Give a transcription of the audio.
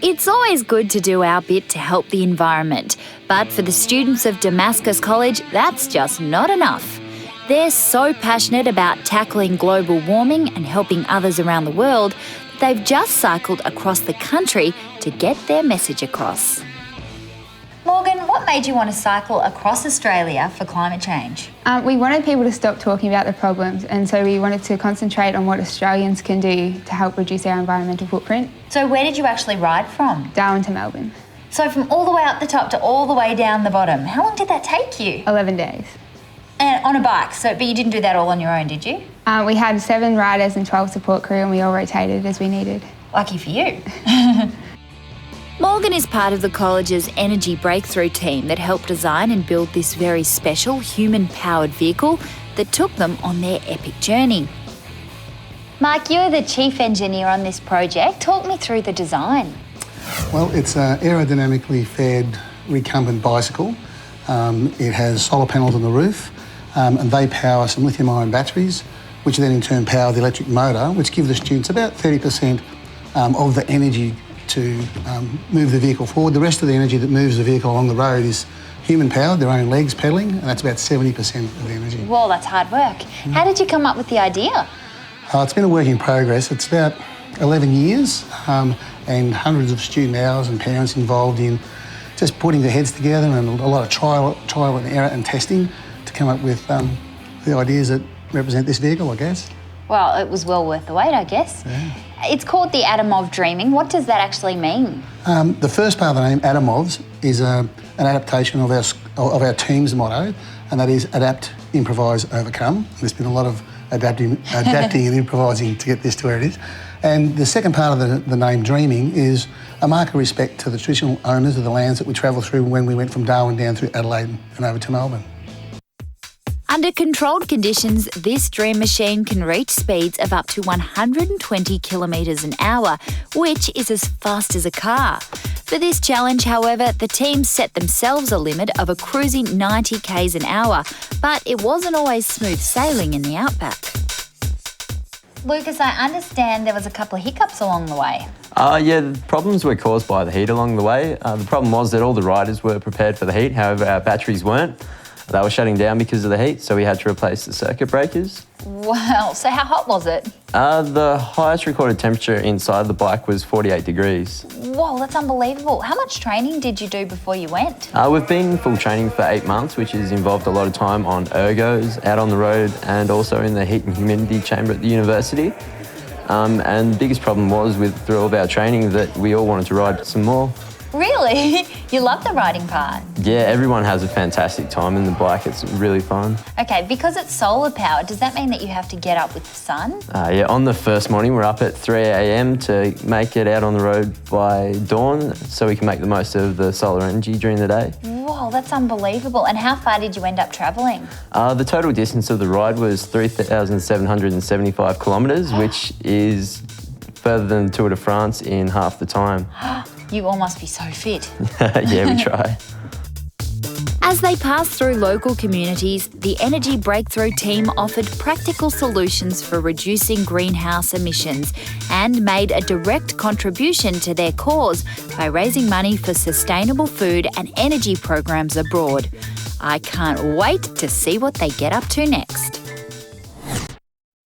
It's always good to do our bit to help the environment, but for the students of Damascus College, that's just not enough. They're so passionate about tackling global warming and helping others around the world that they've just cycled across the country to get their message across. Morgan, what made you want to cycle across Australia for climate change? We wanted people to stop talking about the problems, and so we wanted to concentrate on what Australians can do to help reduce our environmental footprint. So where did you actually ride from? Darwin to Melbourne. So from all the way up the top to all the way down the bottom. How long did that take you? 11 days. And on a bike, but you didn't do that all on your own, did you? We had 7 riders and 12 support crew, and we all rotated as we needed. Lucky for you. Morgan is part of the college's energy breakthrough team that helped design and build this very special human-powered vehicle that took them on their epic journey. Mark, you're the chief engineer on this project. Talk me through the design. Well, it's an aerodynamically fed recumbent bicycle. It has solar panels on the roof, and they power some lithium-ion batteries, which then in turn power the electric motor, which give the students about 30% of the energy to move the vehicle forward. The rest of the energy that moves the vehicle along the road is human-powered, their own legs pedalling, and that's about 70% of the energy. Well, that's hard work. How did you come up with the idea? It's been a work in progress. It's about 11 years and hundreds of student hours and parents involved in just putting their heads together and a lot of trial and error and testing to come up with the ideas that represent this vehicle, I guess. Well, it was well worth the wait, I guess. Yeah. It's called the Atom of Dreaming. What does that actually mean? The first part of the name, Atomovs, is an adaptation of our team's motto, and that is adapt, improvise, overcome. There's been a lot of adapting and improvising to get this to where it is. And the second part of the name, Dreaming, is a mark of respect to the traditional owners of the lands that we travelled through when we went from Darwin down through Adelaide and over to Melbourne. Under controlled conditions, this dream machine can reach speeds of up to 120 kilometres an hour, which is as fast as a car. For this challenge, however, the team set themselves a limit of a cruising 90 k's an hour, but it wasn't always smooth sailing in the outback. Lucas, I understand there was a couple of hiccups along the way. Yeah, the problems were caused by the heat along the way. The problem was that all the riders were prepared for the heat, however our batteries weren't. They were shutting down because of the heat, so we had to replace the circuit breakers. Wow, so how hot was it? The highest recorded temperature inside the bike was 48 degrees. Whoa, that's unbelievable. How much training did you do before you went? We've been in full training for 8 months, which has involved a lot of time on ergos, out on the road, and also in the heat and humidity chamber at the university. And the biggest problem was through all of our training that we all wanted to ride some more. Really? You love the riding part? Yeah, everyone has a fantastic time in the bike. It's really fun. Okay, because it's solar powered, does that mean that you have to get up with the sun? Yeah, on the first morning we're up at 3 a.m. to make it out on the road by dawn so we can make the most of the solar energy during the day. Whoa, that's unbelievable. And how far did you end up travelling? The total distance of the ride was 3,775 kilometres, which is further than Tour de France in half the time. You all must be so fit. Yeah, we try. As they passed through local communities, the Energy Breakthrough team offered practical solutions for reducing greenhouse emissions and made a direct contribution to their cause by raising money for sustainable food and energy programs abroad. I can't wait to see what they get up to next.